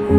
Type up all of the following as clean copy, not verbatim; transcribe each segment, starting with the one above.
Now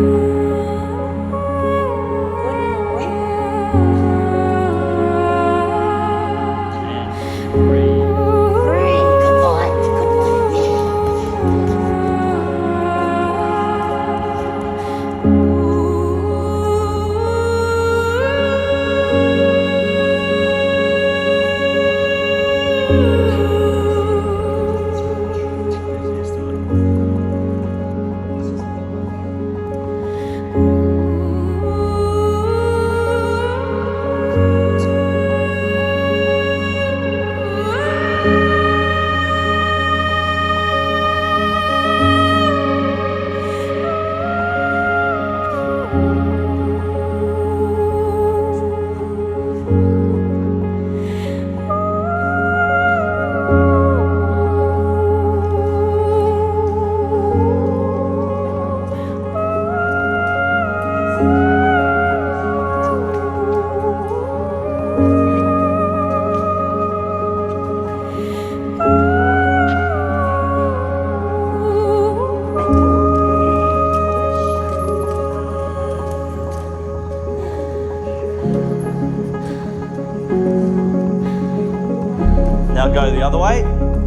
go the other way,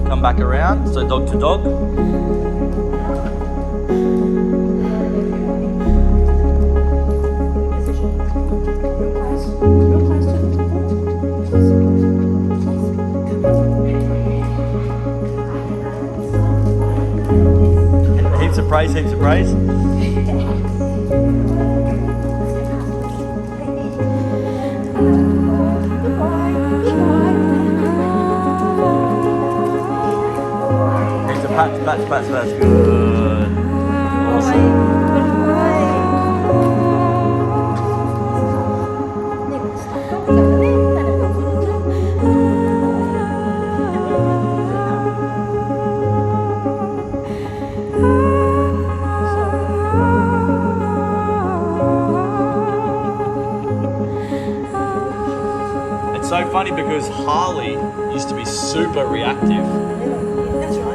come back around, so dog to dog. Heaps of praise, heaps of praise. Pats, good. Awesome. It's so funny because Harley used to be super reactive.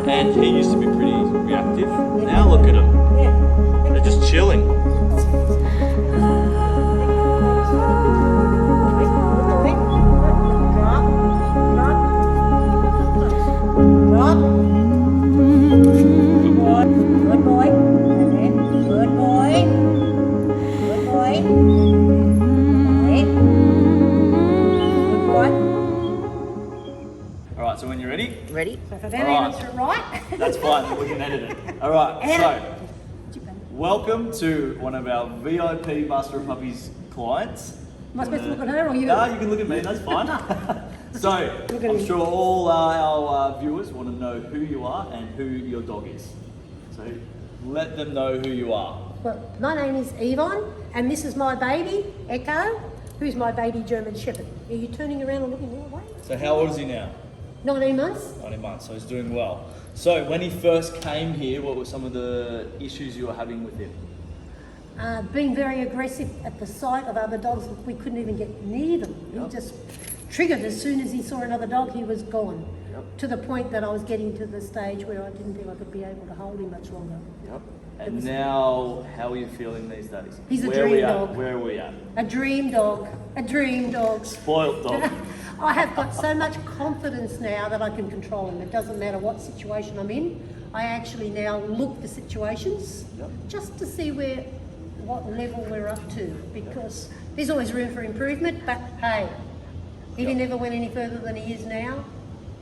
And he used to be pretty reactive. Now look at them. They're just chilling. Good boy. Good boy. Good boy. Good boy. All right, so when you're ready? Ready? So if I don't Alright. answer it right. That's fine, we can edit it. All right, so welcome to one of our VIP Master of Puppies clients. Am I supposed to look at her or you? No, you can look at me, that's fine. So, I'm sure all our viewers want to know who you are and who your dog is. So, let them know who you are. Well, my name is Yvonne, and this is my baby, Echo, who's my baby German Shepherd. Are you turning around and looking the other way? So, how old is he now? 19 months. 19 months, so he's doing well. So, when he first came here, what were some of the issues you were having with him? Being very aggressive at the sight of other dogs. We couldn't even get near them. Yep. He just triggered as soon as he saw another dog, he was gone. Yep. To the point that I was getting to the stage where I didn't feel I could be able to hold him much longer. Yep. And now, how are you feeling these days? He's a Where dream are we dog. At? Where are we at? A dream dog. A dream dog. Spoiled dog. I have got so much confidence now that I can control him. It doesn't matter what situation I'm in. I actually now look for situations just to see what level we're up to, because there's always room for improvement, but hey, if he never went any further than he is now,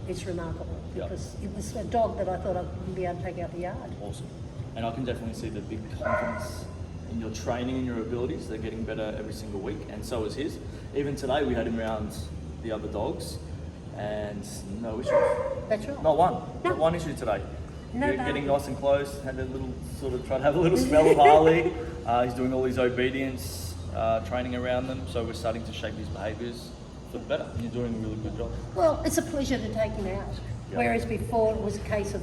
it's remarkable, because it was a dog that I thought I wouldn't be able to take out the yard. Awesome. And I can definitely see the big confidence in your training and your abilities. They're getting better every single week, and so is his. Even today we had him around the other dogs and no issues. That's right. Not one. No. Not one issue today. No, You're no. getting nice and close, had a little sort of try to have a little smell of Harley. He's doing all his obedience training around them, so we're starting to shape his behaviours for the better. And you're doing a really good job. Well, it's a pleasure to take him out, whereas before it was a case of,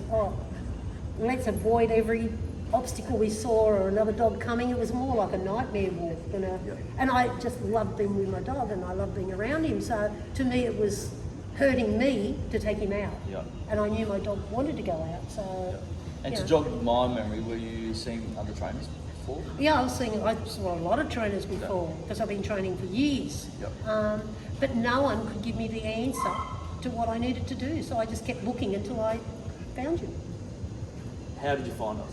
let's avoid every obstacle we saw or another dog coming. It was more like a nightmare walk than and I just loved being with my dog and I loved being around him. So to me it was hurting me to take him out. And I knew my dog wanted to go out. So And to jog my memory, were you seeing other trainers? before? Yeah, I saw a lot of trainers before because I've been training for years. Yep. But no one could give me the answer to what I needed to do. So I just kept looking until I found you. How did you find us?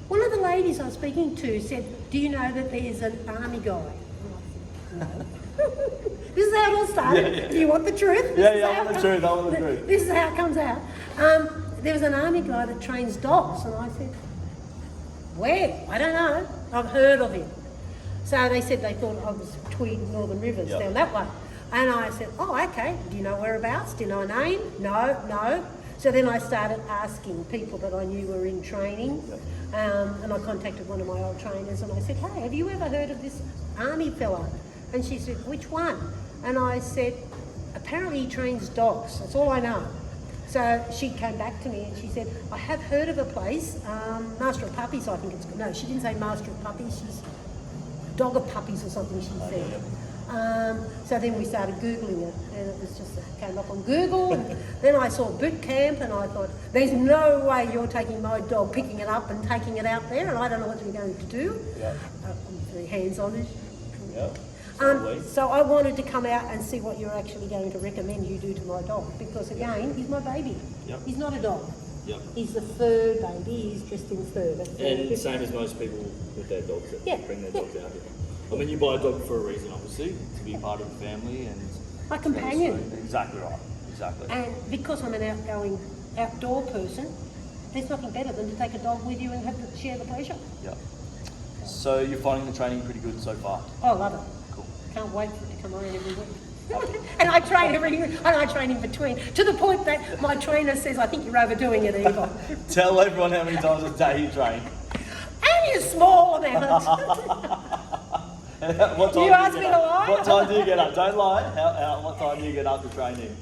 One of the ladies I was speaking to said, "Do you know that there's an army guy?" And I said, "No." This is how it all started. Yeah. Do you want the truth? I want the truth. I want the truth. This is how it comes out. There was an army guy that trains dogs, and I said, "Where? I don't know. I've heard of him." So they said they thought I was Tweed Northern Rivers down that way. And I said, "Oh, okay. Do you know whereabouts? Do you know a name?" No. So then I started asking people that I knew were in training. And I contacted one of my old trainers and I said, "Hey, have you ever heard of this army fella?" And she said, "Which one?" And I said, "Apparently he trains dogs. That's all I know." So she came back to me and she said, "I have heard of a place, Master of Puppies, I think it's called." No, she didn't say Master of Puppies. She's Dog of Puppies or something, she said. So then we started Googling it and it was just, came up on Google. And then I saw boot camp and I thought, there's no way you're taking my dog, picking it up and taking it out there and I don't know what you're going to do. I'm very hands-on. So I wanted to come out and see what you're actually going to recommend you do to my dog because again, he's my baby. He's not a dog. He's the fur baby, he's dressed in fur. And same as most people with their dogs that bring their dogs out here. I mean, you buy a dog for a reason, obviously, to be part of the family and... My companion. Exactly right, exactly. And because I'm an outdoor person, there's nothing better than to take a dog with you and share the pleasure. So you're finding the training pretty good so far? Oh, I love it. Cool. Can't wait for it to come on every week. And I train I train in between, to the point that my trainer says, "I think you're overdoing it, Eva." Tell everyone how many times a day you train. Only a small amount. What time You asked me to lie? What time do you get up? Don't lie. What time do you get up to training?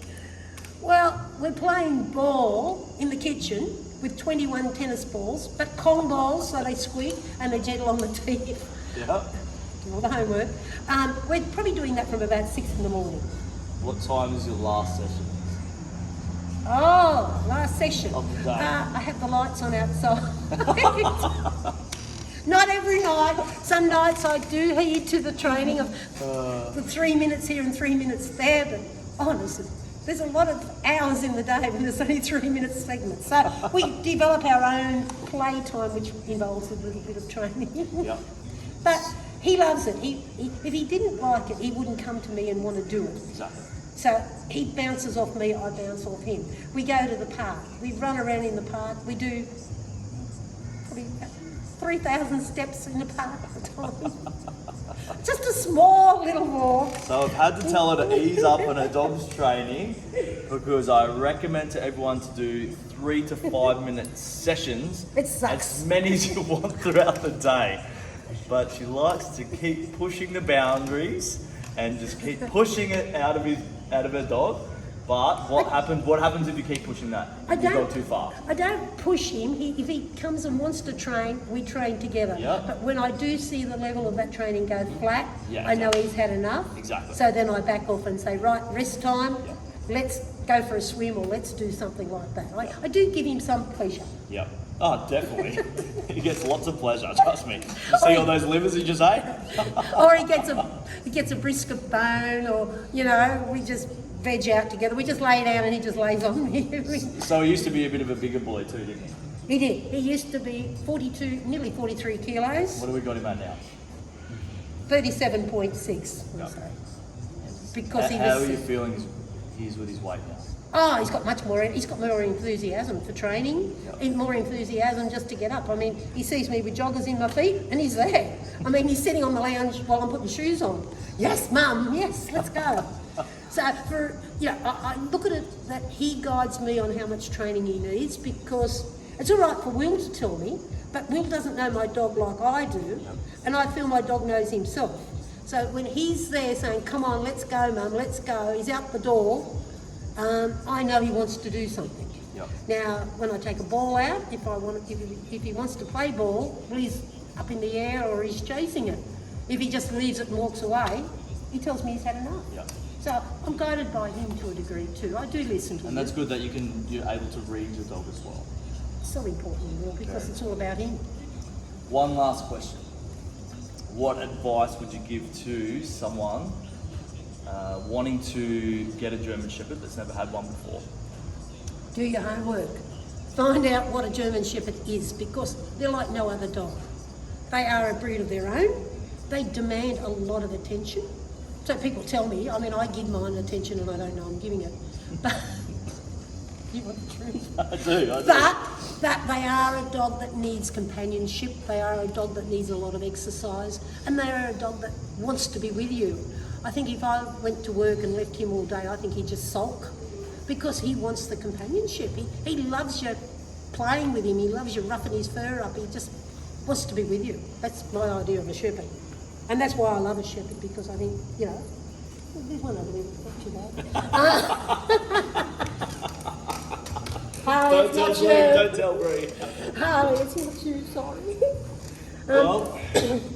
Well, we're playing ball in the kitchen with 21 tennis balls, but Kong balls, so they squeak and they're gentle on the teeth. Do all the homework. We're probably doing that from about 6 in the morning. What time is your last session? Oh, last session. Of the day. I have the lights on outside. Not every night. Some nights I do heed to the training of the 3 minutes here and 3 minutes there, but honestly, there's a lot of hours in the day when there's only 3 minute segments. So we develop our own play time, which involves a little bit of training. But he loves it. If he didn't like it, he wouldn't come to me and want to do it. Exactly. So he bounces off me, I bounce off him. We go to the park. We run around in the park. We do probably 3,000 steps in the park at a time. Just a small little walk. So I've had to tell her to ease up on her dog's training because I recommend to everyone to do 3 to 5 minute sessions. It sucks. As many as you want throughout the day. But she likes to keep pushing the boundaries and just keep pushing it out of her dog. But what happens if you keep pushing that? If you go too far? I don't push him. If he comes and wants to train, we train together. But when I do see the level of that training go flat, I know he's had enough. Exactly. So then I back off and say, right, rest time. Let's go for a swim or let's do something like that. I do give him some pleasure. Oh, definitely. He gets lots of pleasure, trust me. You see all those livers he just ate? Or he gets a brisket bone, or we just veg out together. We just lay down and he just lays on me. So he used to be a bit of a bigger boy too, didn't he? He did. He used to be 42, nearly 43 kilos. What have we got him at now? 37.6. Because he was. How are you feeling he's with his weight now? Oh, he's got more enthusiasm for training, and more enthusiasm just to get up. I mean, he sees me with joggers in my feet and he's there. I mean, he's sitting on the lounge while I'm putting shoes on. Yes, Mum, yes, let's go. So I look at it that he guides me on how much training he needs, because it's all right for Will to tell me, but Will doesn't know my dog like I do, and I feel my dog knows himself. So when he's there saying, "Come on, let's go, Mum, let's go," he's out the door. I know he wants to do something. Now, when I take a ball out, if he wants to play ball, well, he's up in the air or he's chasing it. If he just leaves it and walks away, he tells me he's had enough. So I'm guided by him to a degree too. I do listen to him. And that's good that you're able to read your dog as well. It's so important, Will, because it's all about him. One last question. What advice would you give to someone wanting to get a German Shepherd that's never had one before? Do your homework. Find out what a German Shepherd is, because they're like no other dog. They are a breed of their own. They demand a lot of attention. So people tell me, I mean, I give mine attention and I don't know I'm giving it. But you want the truth? I do. But they are a dog that needs companionship. They are a dog that needs a lot of exercise, and they are a dog that wants to be with you. I think if I went to work and left him all day, I think he'd just sulk, because he wants the companionship. He loves you playing with him. He loves you roughing his fur up. He just wants to be with you. That's my idea of a shepherd. And that's why I love a shepherd, because I think, you know, there's one over there that's not too bad. Harley, it's not you. Don't tell Bree. Harley, it's not you, sorry. Well,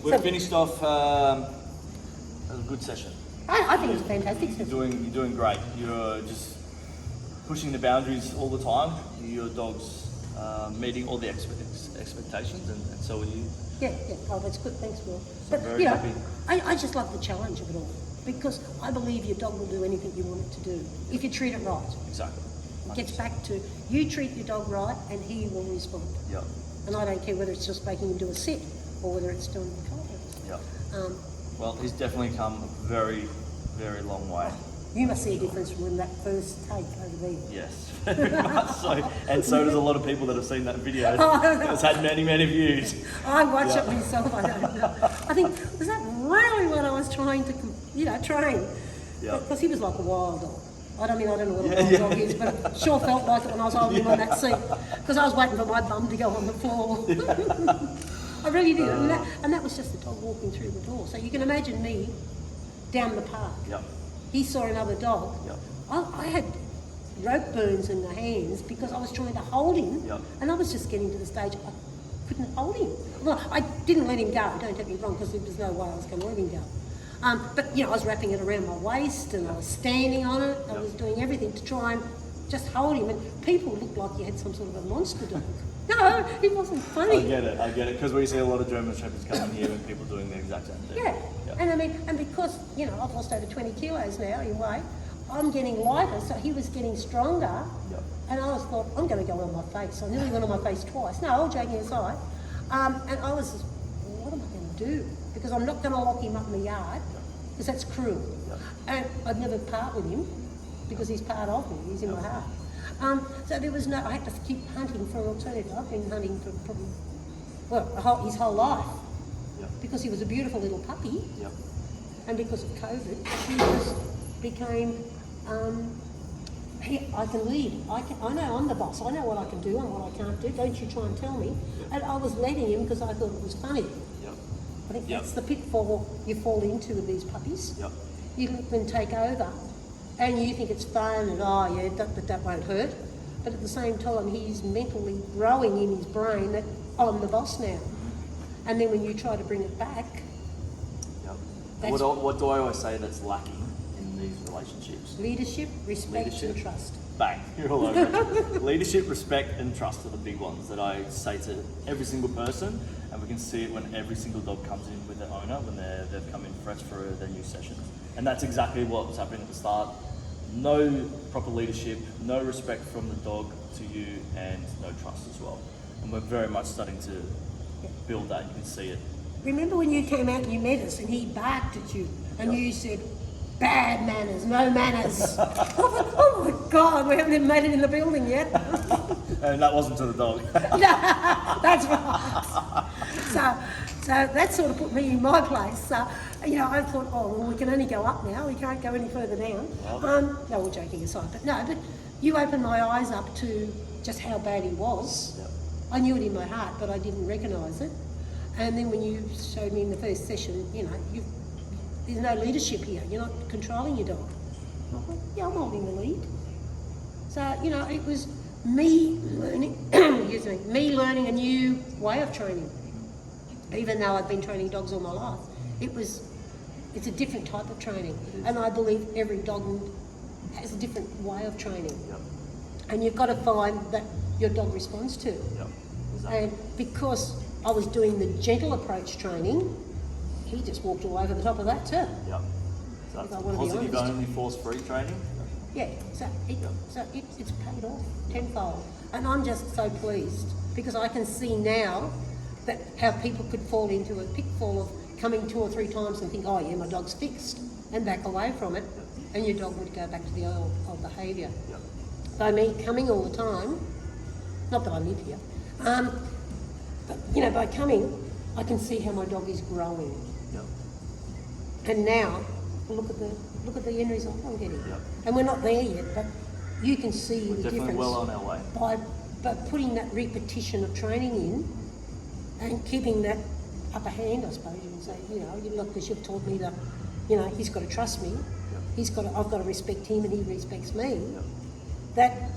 we've finished off a good session. I think it's a fantastic session. You're doing great. You're just pushing the boundaries all the time. Your dog's meeting all the expectations, and so are you. Yeah. Oh, that's good. Thanks, Will. But, very you know, happy. I just love the challenge of it all, because I believe your dog will do anything you want it to do if you treat it right. Exactly. It gets back to you treat your dog right and he will respond. Yeah. And I don't care whether it's just making him do a sit or whether it's doing the kindness. Yeah. Well, he's definitely come a very, very long way. You must see a difference from that first take over there. Yes, very much so. And so does a lot of people that have seen that video. Oh, It's had many, many views. I watch it myself, I don't know. I think, was that really what I was trying to, train? Yeah. Because he was like a wild dog. I don't know what a wild dog is, but it sure felt like it when I was holding him on that seat, because I was waiting for my bum to go on the floor. I really did. And that was just the dog walking through the door. So you can imagine me down the park. Yep. He saw another dog. Yep. I had rope burns in my hands because I was trying to hold him, and I was just getting to the stage I couldn't hold him. Well, I didn't let him go, don't get me wrong, because there was no way I was going to let him go. But, I was wrapping it around my waist, and I was standing on it. I was doing everything to try and just hold him. And people looked like you had some sort of a monster dog. No, it wasn't funny. I get it, because we see a lot of German Shepherds coming here and people doing the exact same thing. Yeah. And I mean, and because, I've lost over 20 kilos now in weight, I'm getting lighter, so he was getting stronger. Yep. And I thought, I'm going to go on my face. I nearly went on my face twice. No, all joking aside. And I was just, what am I going to do? Because I'm not going to lock him up in the yard, because that's cruel. Yep. And I'd never part with him, because he's part of me. He's in my heart. So there was I had to keep hunting for an alternative. I've been hunting for probably, his whole life. Yep. Because he was a beautiful little puppy. Yep. And because of COVID, he just became, I can lead. I know I'm the boss. I know what I can do and what I can't do. Don't you try and tell me. And I was letting him because I thought it was funny. Yep. I think that's the pitfall you fall into with these puppies. Yep. You let them take over and you think it's fun and, but that won't hurt. But at the same time, he's mentally growing in his brain that I'm the boss now. And then when you try to bring it back, what do I always say that's lacking in these relationships? leadership, respect, and trust. Bang, you're all over it. Leadership, respect, and trust are the big ones that I say to every single person, and we can see it when every single dog comes in with their owner, when they've come in fresh for their new sessions. And that's exactly what was happening at the start. No proper leadership, no respect from the dog to you, and no trust as well. And we're very much starting to build that. You can see it. Remember when you came out and you met us and he barked at you and you said, bad manners, no manners. Oh my God, we haven't even made it in the building yet. And that wasn't to the dog. No, that's right. So that sort of put me in my place. I thought, we can only go up now. We can't go any further down. No, we're joking aside. But you opened my eyes up to just how bad he was. Yep. I knew it in my heart, but I didn't recognise it. And then when you showed me in the first session, there's no leadership here. You're not controlling your dog. Yeah, I'm holding the lead. So, it was me learning, me learning a new way of training. Even though I've been training dogs all my life, it's a different type of training. And I believe every dog has a different way of training. Yep. And you've got to find that your dog responds to. Yep. Exactly. And because I was doing the gentle approach training, he just walked all over the top of that too. Yep. So If that's I want to be positive honest. only force-free training. Yeah, so it's paid off tenfold. And I'm just so pleased because I can see now that how people could fall into a pitfall of coming 2 or 3 times and think, oh yeah, my dog's fixed, and back away from it, and your dog would go back to the old behaviour. Yep. By me coming all the time, not that I live here, but you know, by coming, I can see how my dog is growing. Yep. And now, look at the end result I'm getting. Yep. And we're not there yet, but you can see We're the definitely difference well on our way. by putting that repetition of training in and keeping that upper hand, I suppose you can say. You know, you look, because you've taught me that, you know, he's got to trust me. Yep. I've got to respect him and he respects me. Yep. That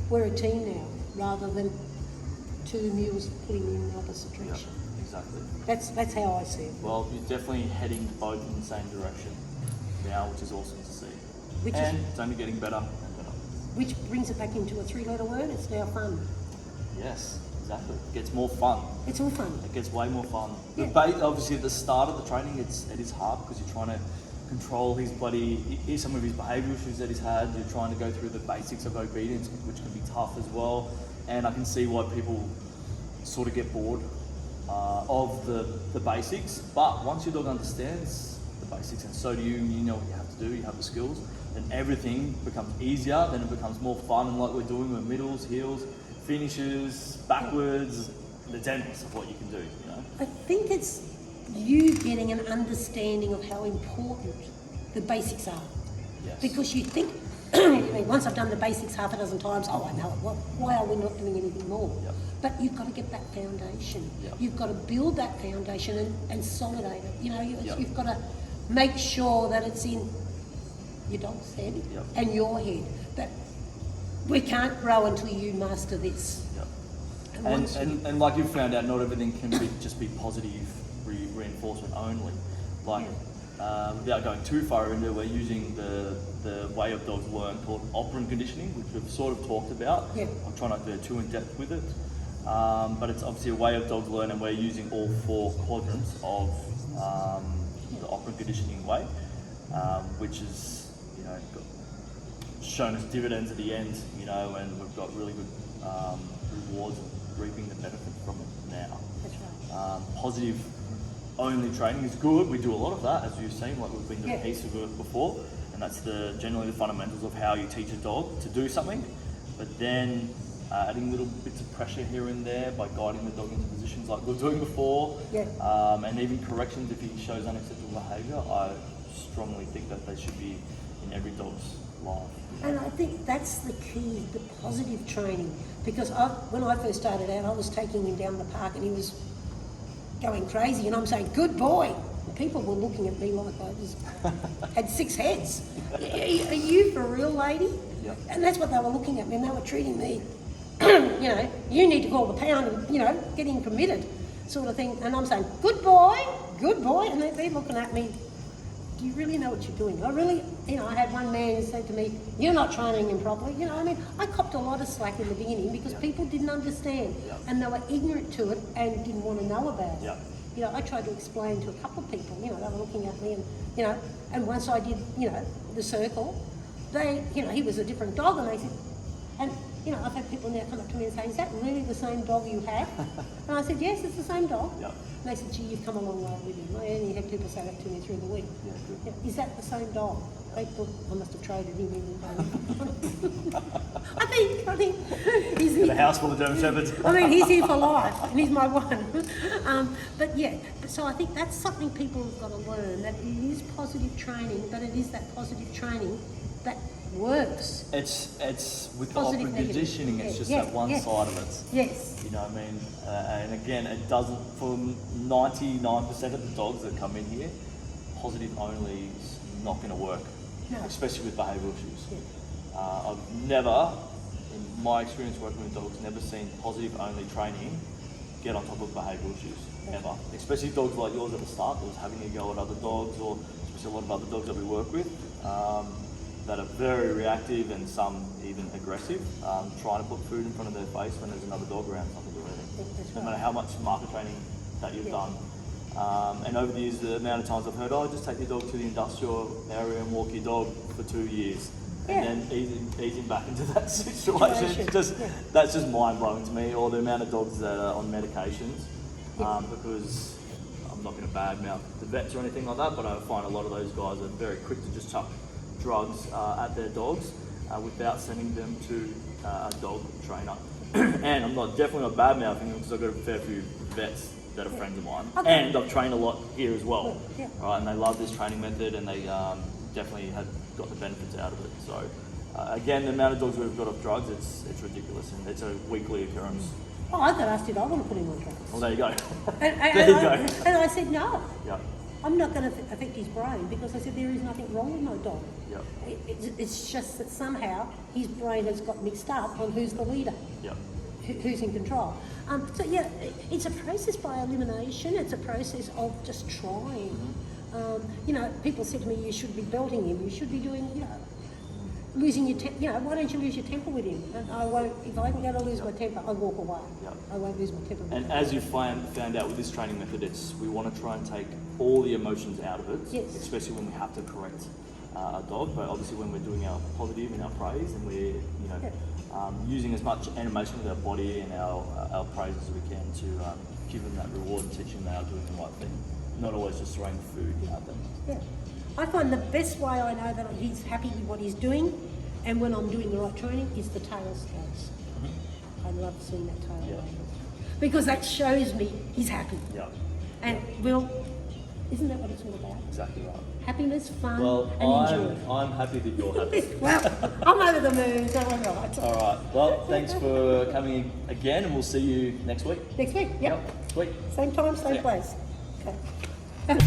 we're a team now, rather than 2 mules pulling in the opposite Yep. direction. Exactly. That's how I see it. Well, you're definitely heading both in the same direction now, which is awesome to see. Which and is- it's only getting better and better. Which brings it back into a 3-letter word. It's now fun. Yes, exactly. It gets more fun. It's all fun. It gets way more fun. Yeah. Obviously, at the start of the training, it is hard because you're trying to control some of his behavioural issues that he's had. You're trying to go through the basics of obedience, which can be tough as well. And I can see why people sort of get bored of the basics. But once your dog understands the basics, and so do you, and you know what you have to do, you have the skills, then everything becomes easier. Then it becomes more fun, and like we're doing with middles, heels, finishes, backwards, there's endless of what you can do, you know? I think it's you getting an understanding of how important the basics are. Yes. Because you think, once I've done the basics half a dozen times, oh, I know it. Why are we not doing anything more? Yep. But you've got to get that foundation. Yep. You've got to build that foundation and solidate it. You know, Yep. you've got to make sure that it's in your dog's head Yep. and your head. That we can't grow until you master this. Yep. And And, once you- and like you've found out, not everything can just be positive reinforcement only. Like, without going too far into, we're using the way of dogs learn called operant conditioning, which we've sort of talked about. Yeah. I'll try not to go too in depth with it. But it's obviously a way of dogs learn, and we're using all 4 quadrants of the operant conditioning way, which is, you know, shown us dividends at the end, you know, and we've got really good rewards of reaping the benefit from it now. That's right. Positive only training is good. We do a lot of that, as you've seen, like we've been doing Yeah. heaps of it before, and that's generally the fundamentals of how you teach a dog to do something. But then adding little bits of pressure here and there by guiding the dog into positions like we were doing before, Yeah. and even corrections if he shows unacceptable behaviour. I strongly think that they should be in every dog's life. And I think that's the key, the positive training. Because when I first started out, I was taking him down the park and he was going crazy, and I'm saying, "Good boy." And people were looking at me like I was had 6 heads. Are you for real, lady? Yep. And that's what they were looking at me, and they were treating me, you know, you need to call the pound and, you know, get him committed, sort of thing. And I'm saying, good boy, and they're looking at me. Do you really know what you're doing? I really, you know, I had one man who said to me, "You're not training him properly." You know, I mean, I copped a lot of slack in the beginning because people didn't understand, and they were ignorant to it and didn't want to know about it. Yeah. You know, I tried to explain to a couple of people, you know, they were looking at me and, you know, and once I did, you know, the circle, you know, he was a different dog, and they said, and, you know, I've had people now come up to me and say, "Is that really the same dog you had?" And I said, "Yes, it's the same dog." Yeah. And they said, "Gee, you've come a long way with him." I only had people say that to me through the week. Yeah, good. Yeah, is that the same dog? They thought I must have traded him in. I think he's In a house full of German Shepherds. I mean, he's here for life, and he's my one. But yeah, so I think that's something people have got to learn, that it is positive training, but it is that positive training that works. It's with the Positive, operant negative. conditioning, it's just Yeah, that one yeah. side of it. Yes. You know what I mean? And again, it doesn't, for 99% of the dogs that come in here, positive only is not going to work, No. especially with behavioural issues. Yeah. I've never, in my experience working with dogs, never seen positive only training get on top of behavioural issues, ever. Especially dogs like yours at the start that was having a go at other dogs, or especially a lot of other dogs that we work with, that are very reactive and some even aggressive, trying to put food in front of their face when there's another dog around, not to do anything. That's No right. matter how much marker training that you've Yeah. done. And over the years, the amount of times I've heard, oh, just take your dog to the industrial area and walk your dog for 2 years. Yeah. And then easing back into that situation. Situation, yeah. That's just mind blowing to me, or the amount of dogs that are on medications. Yeah. Because I'm not going to badmouth the vets or anything like that, but I find a lot of those guys are very quick to just chuck drugs at their dogs without sending them to a dog trainer. And I'm definitely not badmouthing them because I've got a fair few vets that are friends of mine, Okay. and I've trained a lot here as well. Yeah. All right, and they love this training method, and they definitely have got the benefits out of it. So again, the amount of dogs we've got off drugs, it's ridiculous, and it's a weekly occurrence. Oh, I got asked if I want to put him on drugs. Well, there you go. And There you go. and I said no. Yep. I'm not going to affect his brain because I said there is nothing wrong with my dog. Yep. It's just that somehow his brain has got mixed up on who's the leader, Yep. who's in control. So yeah, it's a process by elimination. It's a process of just trying. You know, people said to me, you should be belting him. You should be doing, you know, losing your temper. You know, why don't you lose your temper with him? And I won't. If I'm going to lose my temper, I walk away. Yep. I won't lose my temper. with And him. as you found out with this training method, we want to try and take all the emotions out of it, Yes. especially when we have to correct a dog. But obviously, when we're doing our positive and our praise, and we're using as much animation with our body and our praise as we can to give them that reward and teach them they are doing the right thing, not always just throwing food at them. Yeah. I find the best way I know that he's happy with what he's doing, and when I'm doing the right training, is the tail scales. I love seeing that tail Yeah. wave. Because that shows me he's happy. Yeah, And Will, isn't that what it's all about? exactly right. Happiness, fun, Well, and enjoy. I'm happy that you're happy. Well, I'm over the moon, so I'm right. All right. Well, thanks for coming again, and we'll see you next week. Next week, yep. Sweet. Same time, same Yeah. place. Okay.